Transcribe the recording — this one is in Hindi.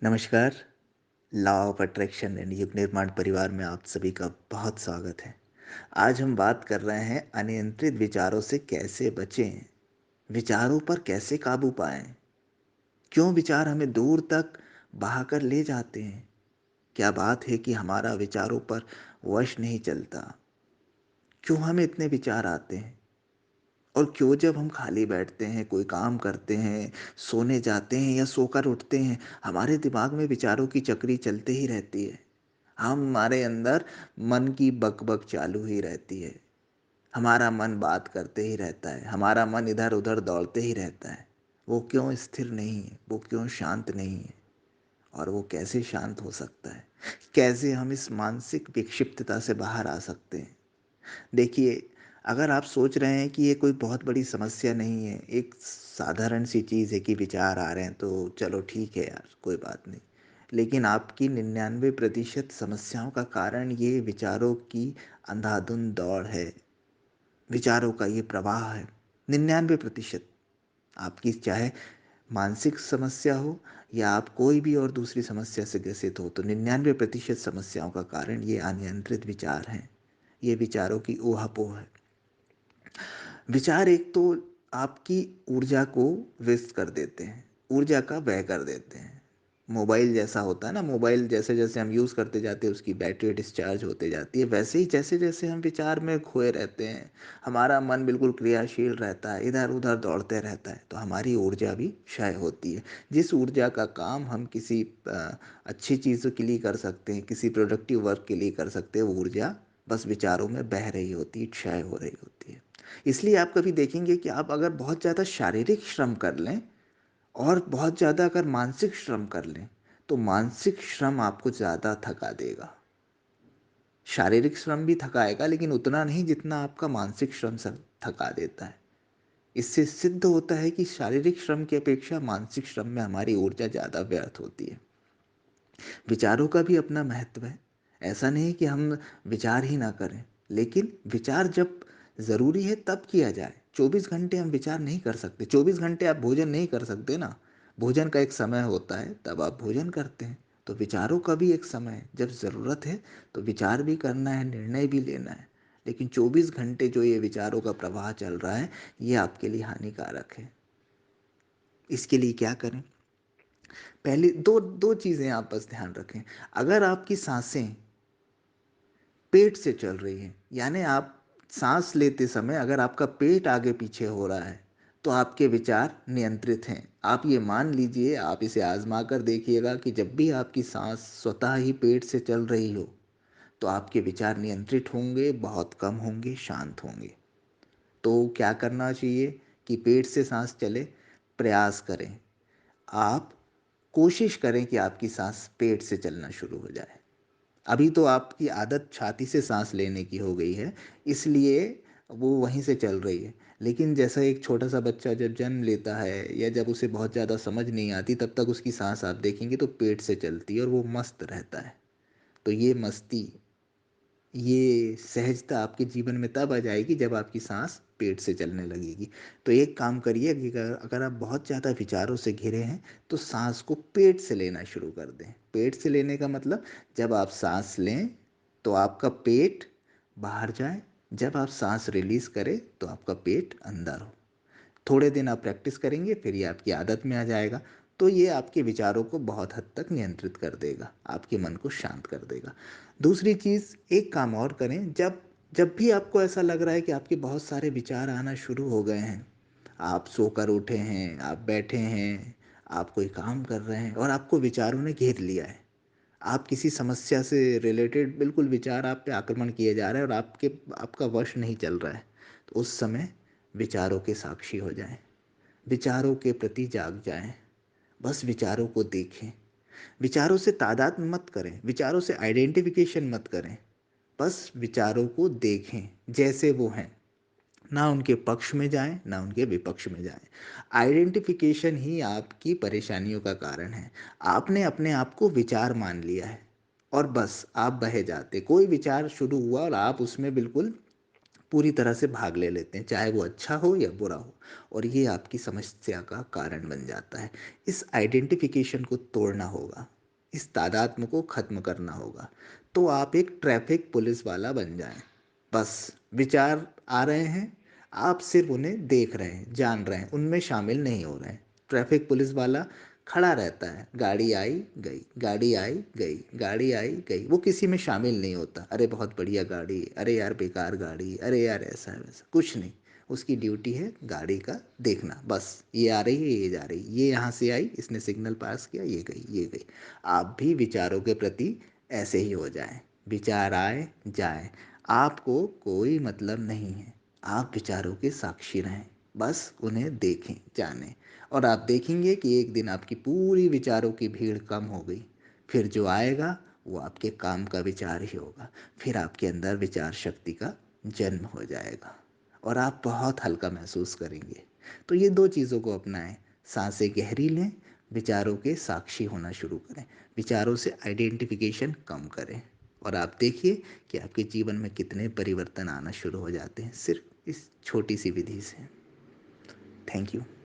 नमस्कार। लॉ ऑफ अट्रैक्शन एंड युग निर्माण परिवार में आप सभी का बहुत स्वागत है। आज हम बात कर रहे हैं अनियंत्रित विचारों से कैसे बचें, विचारों पर कैसे काबू पाएं, क्यों विचार हमें दूर तक बहाकर ले जाते हैं, क्या बात है कि हमारा विचारों पर वश नहीं चलता, क्यों हमें इतने विचार आते हैं और क्यों जब हम खाली बैठते हैं, कोई काम करते हैं, सोने जाते हैं या सोकर उठते हैं, हमारे दिमाग में विचारों की चक्री चलते ही रहती है। हमारे अंदर मन की बक-बक चालू ही रहती है। हमारा मन बात करते ही रहता है, हमारा मन इधर-उधर दौड़ते ही रहता है। वो क्यों स्थिर नहीं है? वो क्यों शांत नहीं है? और वो कैसे शांत हो सकता है? कैसे हम इस मानसिक विक्षिप्तता से बाहर आ सकते हैं? देखिए, अगर आप सोच रहे हैं कि ये कोई बहुत बड़ी समस्या नहीं है, एक साधारण सी चीज़ है कि विचार आ रहे हैं, तो चलो ठीक है यार, कोई बात नहीं। लेकिन आपकी 99% समस्याओं का कारण ये विचारों की अंधाधुंध दौड़ है, विचारों का ये प्रवाह है। 99% आपकी चाहे मानसिक समस्या हो या आप कोई भी और दूसरी समस्या से ग्रसित हो, तो 99% समस्याओं का कारण ये अनियंत्रित विचार हैं। ये विचारों की ऊहापोह है। विचार एक तो आपकी ऊर्जा को व्यस्त कर देते हैं, ऊर्जा का व्यय कर देते हैं। मोबाइल जैसा होता है ना, मोबाइल जैसे-जैसे हम यूज़ करते जाते हैं उसकी बैटरी डिस्चार्ज होते जाती है, वैसे ही जैसे-जैसे हम विचार में खोए रहते हैं, हमारा मन बिल्कुल क्रियाशील रहता है, इधर-उधर दौड़ते रहता है, तो हमारी ऊर्जा भी क्षय होती है। जिस ऊर्जा का काम हम किसी अच्छी चीज़ों के लिए कर सकते हैं, किसी प्रोडक्टिव वर्क के लिए कर सकते हैं, वो ऊर्जा बस विचारों में बह रही होती है, क्षय हो रही होती है। इसलिए आप कभी देखेंगे कि आप अगर बहुत ज़्यादा शारीरिक श्रम कर लें और बहुत ज़्यादा अगर मानसिक श्रम कर लें, तो मानसिक श्रम आपको ज़्यादा थका देगा। शारीरिक श्रम भी थकाएगा लेकिन उतना नहीं जितना आपका मानसिक श्रम थका देता है। इससे सिद्ध होता है कि शारीरिक श्रम की अपेक्षा मानसिक श्रम में हमारी ऊर्जा ज़्यादा व्यर्थ होती है। विचारों का भी अपना महत्व है। ऐसा नहीं कि हम विचार ही ना करें, लेकिन विचार जब ज़रूरी है तब किया जाए। 24 घंटे हम विचार नहीं कर सकते, 24 घंटे आप भोजन नहीं कर सकते ना। भोजन का एक समय होता है, तब आप भोजन करते हैं। तो विचारों का भी एक समय है, जब ज़रूरत है तो विचार भी करना है, निर्णय भी लेना है। लेकिन 24 घंटे जो ये विचारों का प्रवाह चल रहा है, ये आपके लिए हानिकारक है। इसके लिए क्या करें? पहले 2 चीज़ें आप बस ध्यान रखें। अगर आपकी साँसें पेट से चल रही हैं, यानी आप साँस लेते समय अगर आपका पेट आगे-पीछे हो रहा है, तो आपके विचार नियंत्रित हैं। आप ये मान लीजिए, आप इसे आज़मा कर देखिएगा कि जब भी आपकी साँस स्वतः ही पेट से चल रही हो, तो आपके विचार नियंत्रित होंगे, बहुत कम होंगे, शांत होंगे। तो क्या करना चाहिए कि पेट से साँस चले? प्रयास करें। आप कोशिश करें कि आपकी साँस पेट से चलना शुरू हो जाए। अभी तो आपकी आदत छाती से साँस लेने की हो गई है, इसलिए वो वहीं से चल रही है। लेकिन जैसा एक छोटा-सा बच्चा जब जन्म लेता है या जब उसे बहुत ज़्यादा समझ नहीं आती, तब तक उसकी साँस आप देखेंगे तो पेट से चलती है और वो मस्त रहता है। तो ये मस्ती, ये सहजता आपके जीवन में तब आ जाएगी जब आपकी साँस पेट से चलने लगेगी। तो एक काम करिए कि अगर अगर आप बहुत ज़्यादा विचारों से घिरे हैं, तो साँस को पेट से लेना शुरू कर दें। पेट से लेने का मतलब, जब आप साँस लें, तो आपका पेट बाहर जाए, जब आप साँस रिलीज़ करें, तो आपका पेट अंदर हो। थोड़े दिन आप प्रैक्टिस करेंगे, फिर ये आपकी आदत में आ जाएगा। तो ये आपके विचारों को बहुत हद तक नियंत्रित कर देगा, आपके मन को शांत कर देगा। दूसरी चीज़, एक काम और करें, जब जब भी आपको ऐसा लग रहा है कि आपके बहुत सारे विचार आना शुरू हो गए हैं, आप सोकर उठे हैं, आप बैठे हैं, आप कोई काम कर रहे हैं और आपको विचारों ने घेर लिया है। आप किसी समस्या से रिलेटेड बिल्कुल विचार आप पे आक्रमण किए जा रहे हैं और आपका वश नहीं चल रहा है। तो उस समय विचारों के साक्षी हो जाएँ, विचारों के प्रति जाग जाएँ, बस विचारों को देखें। विचारों से तादाद मत करें, विचारों से आइडेंटिफ़िकेशन मत करें, बस विचारों को देखें जैसे वो हैं। ना उनके पक्ष में जाएँ, ना उनके विपक्ष में जाएँ। आइडेंटिफ़िकेशन ही आपकी परेशानियों का कारण है। आपने अपने आप को विचार मान लिया है और बस आप बहे जाते। कोई विचार शुरू हुआ और आप उसमें बिल्कुल पूरी तरह से भाग ले लेते हैं, चाहे वो अच्छा हो या बुरा हो, और ये आपकी समस्या का कारण बन जाता है। इस आइडेंटिफिकेशन को तोड़ना होगा, इस तादात्म्य को खत्म करना होगा। तो आप एक ट्रैफिक पुलिस वाला बन जाएं। बस विचार आ रहे हैं, आप सिर्फ उन्हें देख रहे हैं, जान रहे हैं, उनमें शामिल नहीं हो रहे हैं। ट्रैफिक पुलिस वाला खड़ा रहता है, गाड़ी आई गई, गाड़ी आई गई, गाड़ी आई गई, वो किसी में शामिल नहीं होता। अरे बहुत बढ़िया गाड़ी, अरे यार बेकार गाड़ी, अरे यार ऐसा है वैसा, कुछ नहीं। उसकी ड्यूटी है गाड़ी का देखना, बस ये आ रही है, ये जा रही, ये यहाँ से आई, इसने सिग्नल पास किया, ये गई, ये गई। आप भी विचारों के प्रति ऐसे ही हो जाएं। विचार आए जाए, आपको कोई मतलब नहीं है। आप विचारों के साक्षी रहें, बस उन्हें देखें, जानें। और आप देखेंगे कि एक दिन आपकी पूरी विचारों की भीड़ कम हो गई। फिर जो आएगा वो आपके काम का विचार ही होगा। फिर आपके अंदर विचार शक्ति का जन्म हो जाएगा और आप बहुत हल्का महसूस करेंगे। तो ये दो चीज़ों को अपनाएं। सांसें गहरी लें, विचारों के साक्षी होना शुरू करें, विचारों से आइडेंटिफिकेशन कम करें, और आप देखिए कि आपके जीवन में कितने परिवर्तन आना शुरू हो जाते हैं सिर्फ इस छोटी सी विधि से। Thank you.